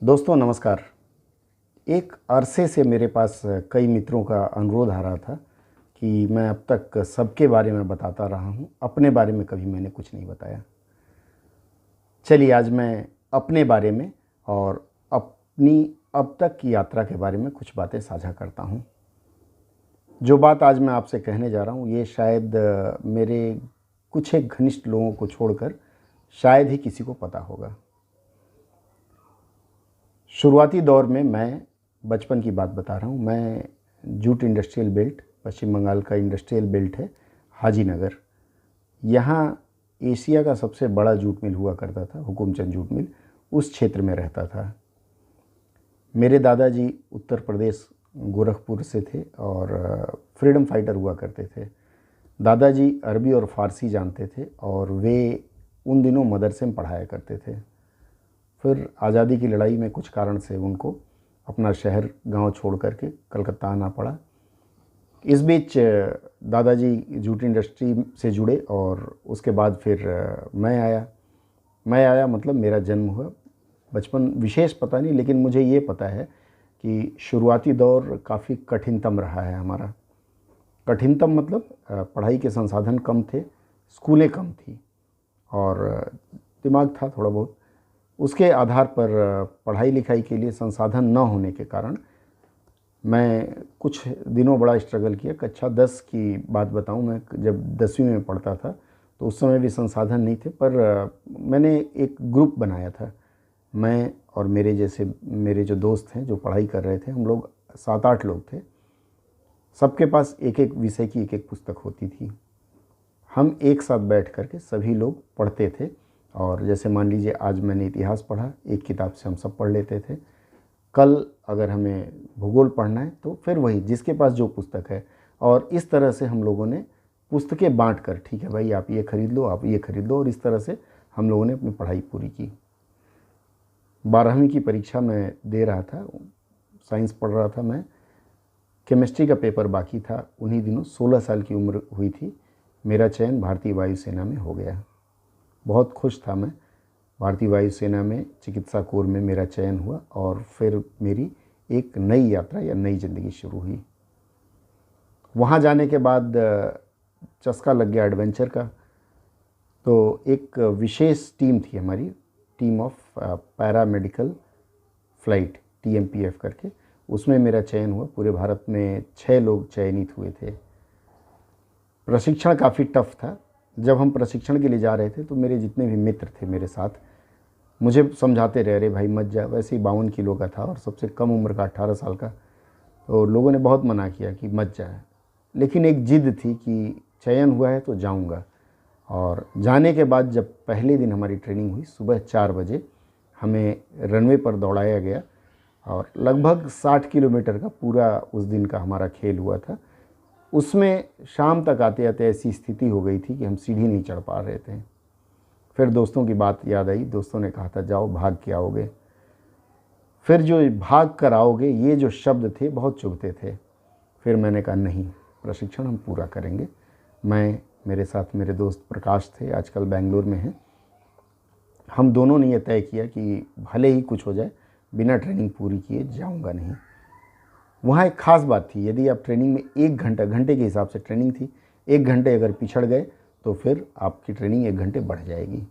दोस्तों नमस्कार। एक अरसे से मेरे पास कई मित्रों का अनुरोध आ रहा था कि मैं अब तक सबके बारे में बताता रहा हूँ, अपने बारे में कभी मैंने कुछ नहीं बताया। चलिए आज मैं अपने बारे में और अपनी अब तक की यात्रा के बारे में कुछ बातें साझा करता हूँ। जो बात आज मैं आपसे कहने जा रहा हूँ ये शायद मेरे कुछ एक घनिष्ठ लोगों को छोड़कर शायद ही किसी को पता होगा। शुरुआती दौर में मैं बचपन की बात बता रहा हूँ। मैं जूट इंडस्ट्रियल बेल्ट, पश्चिम बंगाल का इंडस्ट्रियल बेल्ट है हाजीनगर। यहाँ एशिया का सबसे बड़ा जूट मिल हुआ करता था, हुकुमचंद जूट मिल, उस क्षेत्र में रहता था। मेरे दादाजी उत्तर प्रदेश गोरखपुर से थे और फ्रीडम फाइटर हुआ करते थे। दादाजी अरबी और फ़ारसी जानते थे और वे उन दिनों मदरसे में पढ़ाया करते थे। फिर आज़ादी की लड़ाई में कुछ कारण से उनको अपना शहर गांव छोड़ करके कलकत्ता आना पड़ा। इस बीच दादाजी जूट इंडस्ट्री से जुड़े और उसके बाद फिर मैं आया मतलब मेरा जन्म हुआ। बचपन विशेष पता नहीं, लेकिन मुझे ये पता है कि शुरुआती दौर काफ़ी कठिनतम रहा है हमारा। कठिनतम मतलब पढ़ाई के संसाधन कम थे, स्कूलें कम थी और दिमाग था थोड़ा बहुत। उसके आधार पर पढ़ाई लिखाई के लिए संसाधन न होने के कारण मैं कुछ दिनों बड़ा स्ट्रगल किया। कक्षा 10 की बात बताऊं, मैं जब 10वीं में पढ़ता था तो उस समय भी संसाधन नहीं थे, पर मैंने एक ग्रुप बनाया था। मैं और मेरे जो दोस्त हैं जो पढ़ाई कर रहे थे, हम लोग 7-8 लोग थे। सबके पास एक एक विषय की एक एक पुस्तक होती थी। हम एक साथ बैठ करके सभी लोग पढ़ते थे और जैसे मान लीजिए आज मैंने इतिहास पढ़ा, एक किताब से हम सब पढ़ लेते थे। कल अगर हमें भूगोल पढ़ना है तो फिर वही जिसके पास जो पुस्तक है, और इस तरह से हम लोगों ने पुस्तकें बांट कर, ठीक है भाई आप ये खरीद लो, आप ये खरीद लो, और इस तरह से हम लोगों ने अपनी पढ़ाई पूरी की। 12वीं की परीक्षा मैं दे रहा था, साइंस पढ़ रहा था मैं। केमिस्ट्री का पेपर बाकी था उन्हीं दिनों, 16 साल की उम्र हुई थी। मेरा चयन भारतीय वायुसेना में हो गया। बहुत खुश था मैं। भारतीय वायुसेना में चिकित्सा कोर में मेरा चयन हुआ और फिर मेरी एक नई यात्रा या नई ज़िंदगी शुरू हुई। वहाँ जाने के बाद चस्का लग गया एडवेंचर का। तो एक विशेष टीम थी हमारी, team of para medical flight, TMPF करके, उसमें मेरा चयन हुआ। पूरे भारत में 6 लोग चयनित हुए थे। प्रशिक्षण काफ़ी टफ था। जब हम प्रशिक्षण के लिए जा रहे थे तो मेरे जितने भी मित्र थे मेरे साथ मुझे समझाते रहे, अरे भाई मत जा। वैसे ही 52 किलो का था और सबसे कम उम्र का 18 साल का, तो लोगों ने बहुत मना किया कि मत जाए। लेकिन एक जिद थी कि चयन हुआ है तो जाऊंगा। और जाने के बाद जब पहले दिन हमारी ट्रेनिंग हुई, सुबह 4 बजे हमें रनवे पर दौड़ाया गया और लगभग 60 किलोमीटर का पूरा उस दिन का हमारा खेल हुआ था। उसमें शाम तक आते आते ऐसी स्थिति हो गई थी कि हम सीढ़ी नहीं चढ़ पा रहे थे। फिर दोस्तों की बात याद आई। दोस्तों ने कहा था जाओ भाग के आओगे। फिर जो भाग कर आओगे ये जो शब्द थे बहुत चुभते थे। फिर मैंने कहा नहीं, प्रशिक्षण हम पूरा करेंगे। मेरे साथ मेरे दोस्त प्रकाश थे, आजकल बेंगलोर में हैं। हम दोनों ने यह तय किया कि भले ही कुछ हो जाए, बिना ट्रेनिंग पूरी किए जाऊंगा नहीं। वहाँ एक ख़ास बात थी, यदि आप ट्रेनिंग में 1 घंटा, घंटे के हिसाब से ट्रेनिंग थी, 1 घंटे अगर पिछड़ गए तो फिर आपकी ट्रेनिंग 1 घंटे बढ़ जाएगी।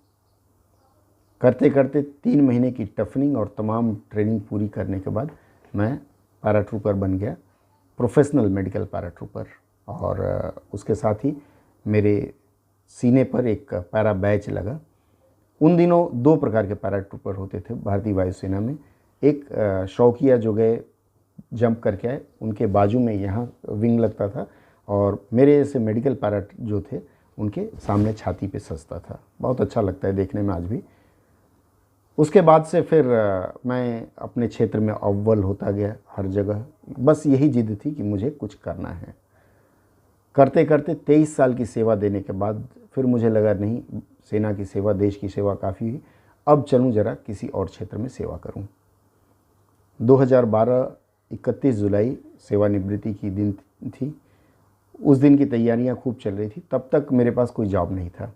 करते करते 3 महीने की टफनिंग और तमाम ट्रेनिंग पूरी करने के बाद मैं पैराट्रूपर बन गया, प्रोफेशनल मेडिकल पैराट्रूपर। और उसके साथ ही मेरे सीने पर एक पैरा बैच लगा। उन दिनों 2 प्रकार के पैराट्रूपर होते थे भारतीय वायुसेना में। एक शौकिया जो गए जंप करके आए, उनके बाजू में यहाँ विंग लगता था, और मेरे जैसे मेडिकल पैरा जो थे उनके सामने छाती पे सजता था। बहुत अच्छा लगता है देखने में आज भी। उसके बाद से फिर मैं अपने क्षेत्र में अव्वल होता गया हर जगह। बस यही जिद थी कि मुझे कुछ करना है। करते करते 23 साल की सेवा देने के बाद फिर मुझे लगा नहीं, सेना की सेवा, देश की सेवा काफ़ी हुई, अब चलूँ ज़रा किसी और क्षेत्र में सेवा करूँ। 2012 31 जुलाई सेवानिवृत्ति की दिन थी। उस दिन की तैयारियां खूब चल रही थी। तब तक मेरे पास कोई जॉब नहीं था।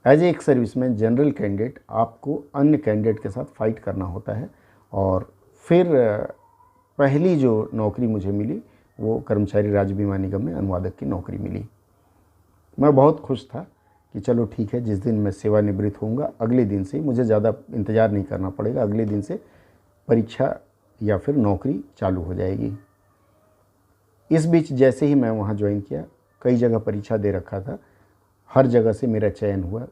एज एक सर्विसमैन, जनरल कैंडिडेट, आपको अन्य कैंडिडेट के साथ फाइट करना होता है और फिर पहली जो नौकरी मुझे मिली वो कर्मचारी राज्य बीमा निगम में अनुवादक की नौकरी मिली। मैं बहुत खुश था कि चलो ठीक है, जिस दिन मैं सेवानिवृत्त होऊंगा अगले दिन से मुझे ज़्यादा इंतज़ार नहीं करना पड़ेगा, अगले दिन से परीक्षा या फिर नौकरी चालू हो जाएगी। इस बीच जैसे ही मैं वहाँ ज्वाइन किया, कई जगह परीक्षा दे रखा था, हर जगह से मेरा चयन हुआ,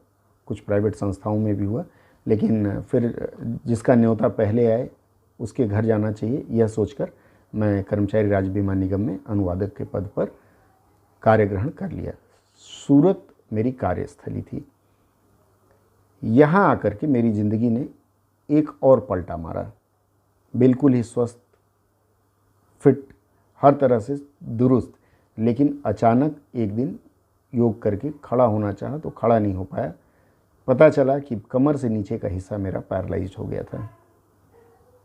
कुछ प्राइवेट संस्थाओं में भी हुआ, लेकिन फिर जिसका न्योता पहले आए उसके घर जाना चाहिए, यह सोचकर मैं कर्मचारी राज्य बीमा निगम में अनुवादक के पद पर कार्य ग्रहण कर लिया। सूरत मेरी कार्यस्थली थी। यहाँ आकर के मेरी ज़िंदगी ने एक और पलटा मारा। बिल्कुल ही स्वस्थ, फिट, हर तरह से दुरुस्त, लेकिन अचानक एक दिन योग करके खड़ा होना चाहा तो खड़ा नहीं हो पाया। पता चला कि कमर से नीचे का हिस्सा मेरा पैरालाइज्ड हो गया था।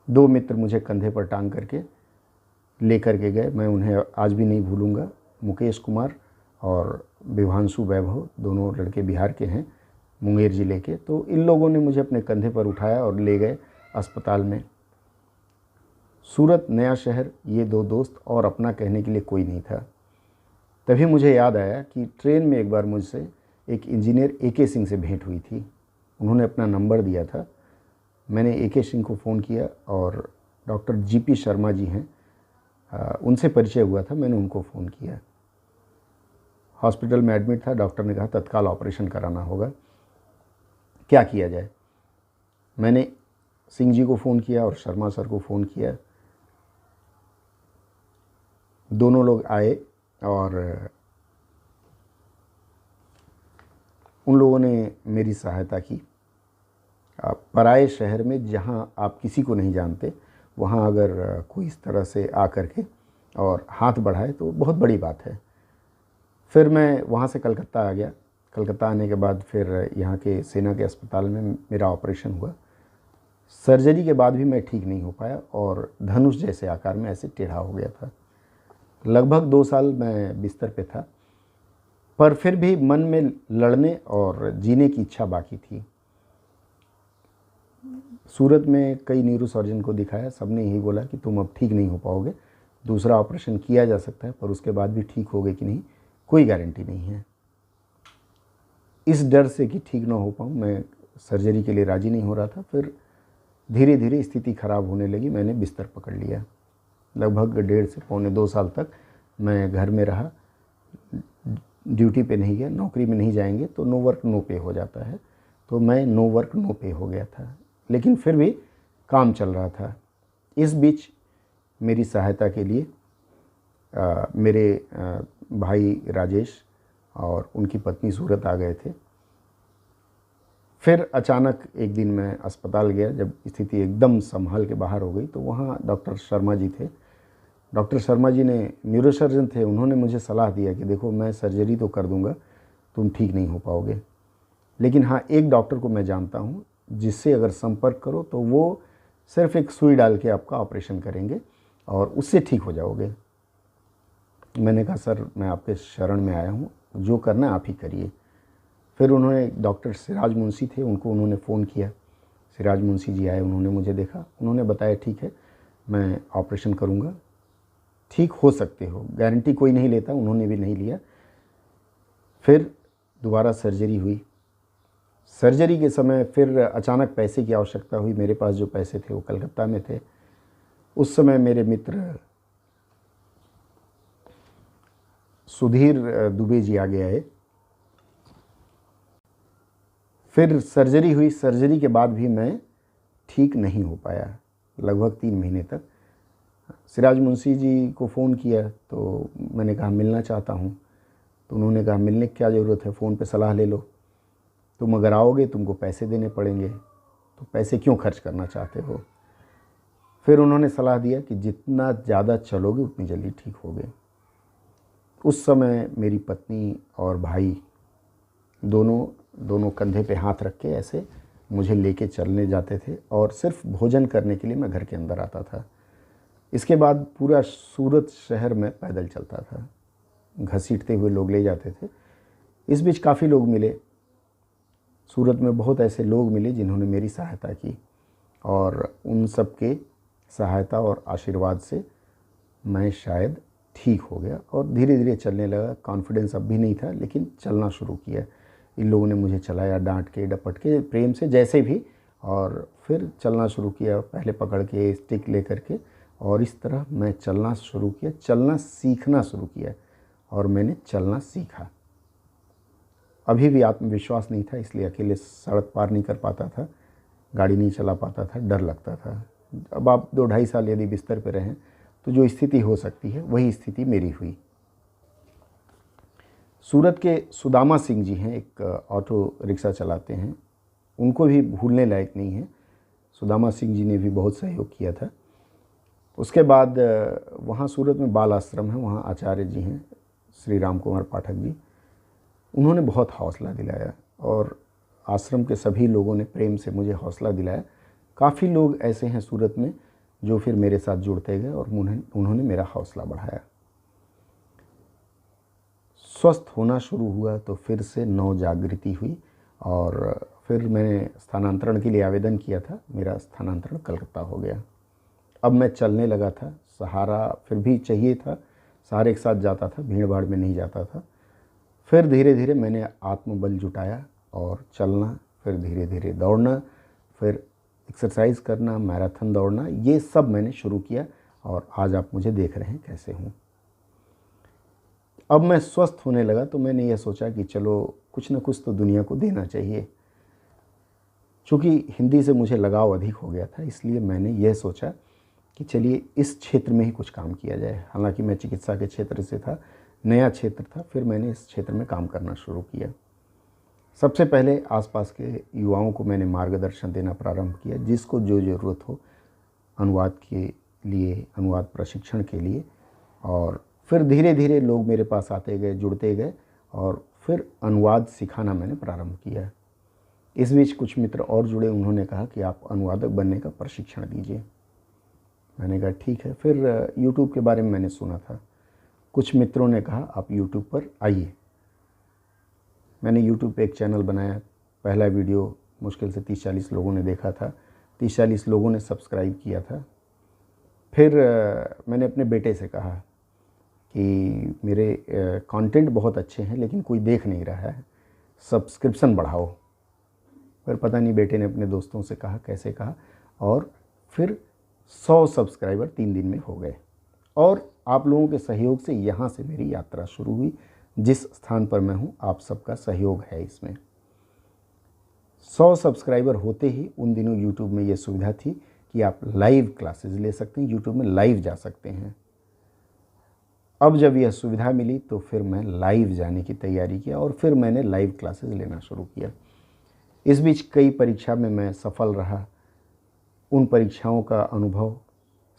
2 मित्र मुझे कंधे पर टांग करके लेकर के गए, मैं उन्हें आज भी नहीं भूलूंगा। मुकेश कुमार और विभांशु वैभव, दोनों लड़के बिहार के हैं, मुंगेर ज़िले के। तो इन लोगों ने मुझे अपने कंधे पर उठाया और ले गए अस्पताल में। सूरत नया शहर, ये 2 दोस्त और अपना कहने के लिए कोई नहीं था। तभी मुझे याद आया कि ट्रेन में एक बार मुझसे एक इंजीनियर AK सिंह से भेंट हुई थी। उन्होंने अपना नंबर दिया था। मैंने AK सिंह को फ़ोन किया और डॉक्टर GP शर्मा जी हैं, उनसे परिचय हुआ था, मैंने उनको फ़ोन किया। हॉस्पिटल में एडमिट था, डॉक्टर ने कहा तत्काल ऑपरेशन कराना होगा, क्या किया जाए। मैंने सिंह जी को फ़ोन किया और शर्मा सर को फ़ोन किया। दोनों लोग आए और उन लोगों ने मेरी सहायता की। पराए शहर में जहाँ आप किसी को नहीं जानते, वहाँ अगर कोई इस तरह से आकर के और हाथ बढ़ाए तो बहुत बड़ी बात है। फिर मैं वहाँ से कलकत्ता आ गया। कलकत्ता आने के बाद फिर यहाँ के सेना के अस्पताल में मेरा ऑपरेशन हुआ। सर्जरी के बाद भी मैं ठीक नहीं हो पाया और धनुष जैसे आकार में ऐसे टेढ़ा हो गया था। लगभग 2 साल मैं बिस्तर पे था, पर फिर भी मन में लड़ने और जीने की इच्छा बाकी थी। सूरत में कई न्यूरोसर्जन को दिखाया, सबने यही बोला कि तुम अब ठीक नहीं हो पाओगे, दूसरा ऑपरेशन किया जा सकता है पर उसके बाद भी ठीक होगे कि नहीं कोई गारंटी नहीं है। इस डर से कि ठीक ना हो पाऊँ मैं सर्जरी के लिए राज़ी नहीं हो रहा था। फिर धीरे धीरे स्थिति ख़राब होने लगी, मैंने बिस्तर पकड़ लिया। लगभग 1.5 से पौने 2 साल तक मैं घर में रहा, ड्यूटी पे नहीं गया। नौकरी में नहीं जाएंगे तो नो वर्क नो पे हो जाता है, तो मैं नो वर्क नो पे हो गया था, लेकिन फिर भी काम चल रहा था। इस बीच मेरी सहायता के लिए मेरे भाई राजेश और उनकी पत्नी सूरत आ गए थे। फिर अचानक एक दिन मैं अस्पताल गया, जब स्थिति एकदम संभाल के बाहर हो गई तो वहाँ डॉक्टर शर्मा जी थे। डॉक्टर शर्मा जी ने न्यूरोसर्जन थे, उन्होंने मुझे सलाह दिया कि देखो मैं सर्जरी तो कर दूंगा, तुम ठीक नहीं हो पाओगे, लेकिन हाँ एक डॉक्टर को मैं जानता हूँ जिससे अगर संपर्क करो तो वो सिर्फ एक सुई डाल के आपका ऑपरेशन करेंगे और उससे ठीक हो जाओगे। मैंने कहा सर मैं आपके शरण में आया हूँ, जो करना आप ही करिए। फिर उन्होंने डॉक्टर सिराज मुंशी थे, उनको उन्होंने फ़ोन किया। सिराज मुंशी जी आए, उन्होंने मुझे देखा, उन्होंने बताया ठीक है मैं ऑपरेशन करूँगा, ठीक हो सकते हो, गारंटी कोई नहीं लेता, उन्होंने भी नहीं लिया। फिर दोबारा सर्जरी हुई। सर्जरी के समय फिर अचानक पैसे की आवश्यकता हुई। मेरे पास जो पैसे थे वो कलकत्ता में थे। उस समय मेरे मित्र सुधीर दुबे जी आगे आए। फिर सर्जरी हुई। सर्जरी के बाद भी मैं ठीक नहीं हो पाया लगभग 3 महीने तक। सिराज मुंशी जी को फ़ोन किया तो मैंने कहा मिलना चाहता हूँ, तो उन्होंने कहा मिलने की क्या ज़रूरत है, फ़ोन पे सलाह ले लो, तुम अगर आओगे तुमको पैसे देने पड़ेंगे, तो पैसे क्यों खर्च करना चाहते हो। फिर उन्होंने सलाह दिया कि जितना ज़्यादा चलोगे उतनी जल्दी ठीक होगे। उस समय मेरी पत्नी और भाई दोनों कंधे पे हाथ रख के ऐसे मुझे लेके चलने जाते थे और सिर्फ भोजन करने के लिए मैं घर के अंदर आता था। इसके बाद पूरा सूरत शहर में पैदल चलता था, घसीटते हुए लोग ले जाते थे। इस बीच काफ़ी लोग मिले, सूरत में बहुत ऐसे लोग मिले जिन्होंने मेरी सहायता की और उन सब के सहायता और आशीर्वाद से मैं शायद ठीक हो गया और धीरे धीरे चलने लगा। कॉन्फिडेंस अब भी नहीं था, लेकिन चलना शुरू किया। इन लोगों ने मुझे चलाया, डांट के, डपट के, प्रेम से, जैसे भी, और फिर चलना शुरू किया, पहले पकड़ के, स्टिक लेकर के, और इस तरह मैं चलना शुरू किया, चलना सीखना शुरू किया, और मैंने चलना सीखा। अभी भी आत्मविश्वास नहीं था, इसलिए अकेले सड़क पार नहीं कर पाता था, गाड़ी नहीं चला पाता था, डर लगता था। अब आप 2-2.5 साल यदि बिस्तर पर रहें तो जो स्थिति हो सकती है वही स्थिति मेरी हुई। सूरत के सुदामा सिंह जी हैं, एक ऑटो रिक्शा चलाते हैं, उनको भी भूलने लायक नहीं है। सुदामा सिंह जी ने भी बहुत सहयोग किया था। उसके बाद वहाँ सूरत में बाल आश्रम है, वहाँ आचार्य जी हैं श्री राम कुमार पाठक जी, उन्होंने बहुत हौसला दिलाया और आश्रम के सभी लोगों ने प्रेम से मुझे हौसला दिलाया। काफ़ी लोग ऐसे हैं सूरत में जो फिर मेरे साथ जुड़ते गए और उन्होंने मेरा हौसला बढ़ाया। स्वस्थ होना शुरू हुआ तो फिर से नव जागृति हुई और फिर मैंने स्थानांतरण के लिए आवेदन किया था। मेरा स्थानांतरण कलकत्ता हो गया। अब मैं चलने लगा था, सहारा फिर भी चाहिए था, सहारे के साथ जाता था, भीड़ भाड़ में नहीं जाता था। फिर धीरे धीरे मैंने आत्मबल जुटाया और चलना, फिर धीरे धीरे दौड़ना, फिर एक्सरसाइज करना, मैराथन दौड़ना, ये सब मैंने शुरू किया और आज आप मुझे देख रहे हैं कैसे हूँ। अब मैं स्वस्थ होने लगा तो मैंने यह सोचा कि चलो कुछ न कुछ तो दुनिया को देना चाहिए। चूँकि हिंदी से मुझे लगाव अधिक हो गया था, इसलिए मैंने यह सोचा कि चलिए इस क्षेत्र में ही कुछ काम किया जाए। हालांकि मैं चिकित्सा के क्षेत्र से था, नया क्षेत्र था, फिर मैंने इस क्षेत्र में काम करना शुरू किया। सबसे पहले आसपास के युवाओं को मैंने मार्गदर्शन देना प्रारंभ किया, जिसको जो ज़रूरत हो अनुवाद के लिए, अनुवाद प्रशिक्षण के लिए। और फिर धीरे धीरे लोग मेरे पास आते गए, जुड़ते गए और फिर अनुवाद सिखाना मैंने प्रारंभ किया। इस बीच कुछ मित्र और जुड़े, उन्होंने कहा कि आप अनुवादक बनने का प्रशिक्षण दीजिए। मैंने कहा ठीक है। फिर यूट्यूब के बारे में मैंने सुना था, कुछ मित्रों ने कहा आप यूट्यूब पर आइए। मैंने यूट्यूब पे एक चैनल बनाया। पहला वीडियो मुश्किल से 30-40 लोगों ने देखा था, 30-40 लोगों ने सब्सक्राइब किया था। फिर मैंने अपने बेटे से कहा कि मेरे कंटेंट बहुत अच्छे हैं लेकिन कोई देख नहीं रहा है, सब्सक्रिप्शन बढ़ाओ। फिर पता नहीं बेटे ने अपने दोस्तों से कहा, कैसे कहा, और फिर 100 सब्सक्राइबर 3 दिन में हो गए। और आप लोगों के सहयोग से यहाँ से मेरी यात्रा शुरू हुई। जिस स्थान पर मैं हूँ आप सबका सहयोग है इसमें। 100 सब्सक्राइबर होते ही उन दिनों यूट्यूब में ये सुविधा थी कि आप लाइव क्लासेस ले सकते हैं, यूट्यूब में लाइव जा सकते हैं। अब जब यह सुविधा मिली तो फिर मैं लाइव जाने की तैयारी किया और फिर मैंने लाइव क्लासेस लेना शुरू किया। इस बीच कई परीक्षा में मैं सफल रहा। उन परीक्षाओं का अनुभव,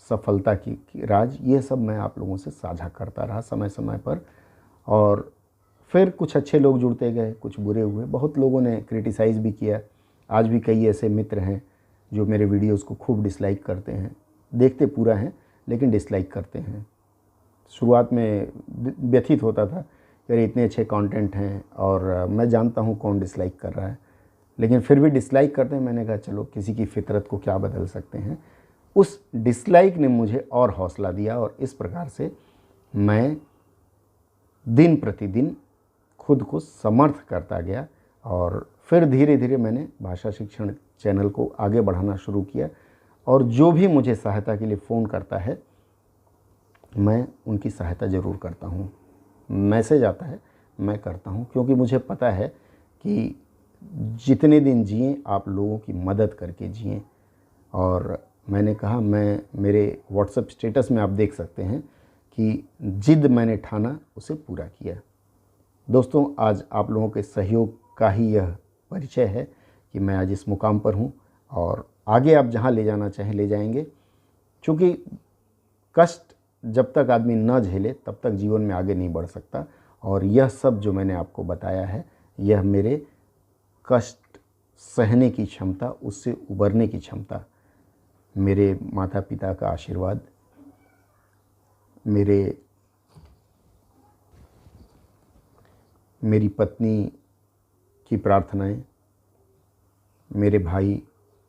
सफलता की राज, ये सब मैं आप लोगों से साझा करता रहा समय समय पर। और फिर कुछ अच्छे लोग जुड़ते गए, कुछ बुरे हुए, बहुत लोगों ने क्रिटिसाइज़ भी किया। आज भी कई ऐसे मित्र हैं जो मेरे वीडियोस को खूब डिसलाइक करते हैं, देखते पूरा हैं लेकिन डिसलाइक करते हैं। शुरुआत में व्यथित होता था कि अरे इतने अच्छे कंटेंट हैं और मैं जानता हूँ कौन डिसलाइक कर रहा है, लेकिन फिर भी डिसलाइक करते हैं। मैंने कहा चलो किसी की फितरत को क्या बदल सकते हैं। उस डिसलाइक ने मुझे और हौसला दिया और इस प्रकार से मैं दिन प्रतिदिन खुद को समर्थ करता गया। और फिर धीरे धीरे मैंने भाषा शिक्षण चैनल को आगे बढ़ाना शुरू किया और जो भी मुझे सहायता के लिए फ़ोन करता है मैं उनकी सहायता ज़रूर करता हूँ। मैसेज आता है मैं करता हूँ, क्योंकि मुझे पता है कि जितने दिन जिए आप लोगों की मदद करके जिए। और मैंने कहा, मैं मेरे व्हाट्सएप स्टेटस में आप देख सकते हैं कि जिद मैंने ठाना उसे पूरा किया। दोस्तों, आज आप लोगों के सहयोग का ही यह परिचय है कि मैं आज इस मुकाम पर हूँ और आगे आप जहाँ ले जाना चाहें ले जाएंगे। क्योंकि कष्ट जब तक आदमी न झेले तब तक जीवन में आगे नहीं बढ़ सकता। और यह सब जो मैंने आपको बताया है, यह मेरे कष्ट सहने की क्षमता, उससे उबरने की क्षमता, मेरे माता पिता का आशीर्वाद, मेरी पत्नी की प्रार्थनाएं, मेरे भाई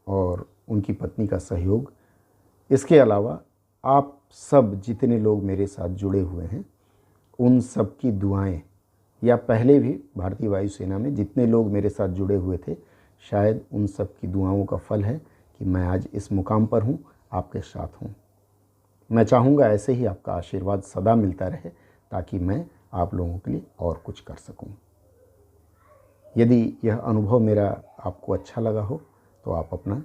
और उनकी पत्नी का सहयोग, इसके अलावा आप सब जितने लोग मेरे साथ जुड़े हुए हैं उन सब की दुआएं, या पहले भी भारतीय वायुसेना में जितने लोग मेरे साथ जुड़े हुए थे, शायद उन सब की दुआओं का फल है कि मैं आज इस मुकाम पर हूँ, आपके साथ हूँ। मैं चाहूँगा ऐसे ही आपका आशीर्वाद सदा मिलता रहे ताकि मैं आप लोगों के लिए और कुछ कर सकूँ। यदि यह अनुभव मेरा आपको अच्छा लगा हो तो आप अपना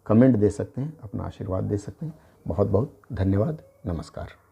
कमेंट दे सकते हैं, अपना आशीर्वाद दे सकते हैं। बहुत बहुत धन्यवाद। नमस्कार।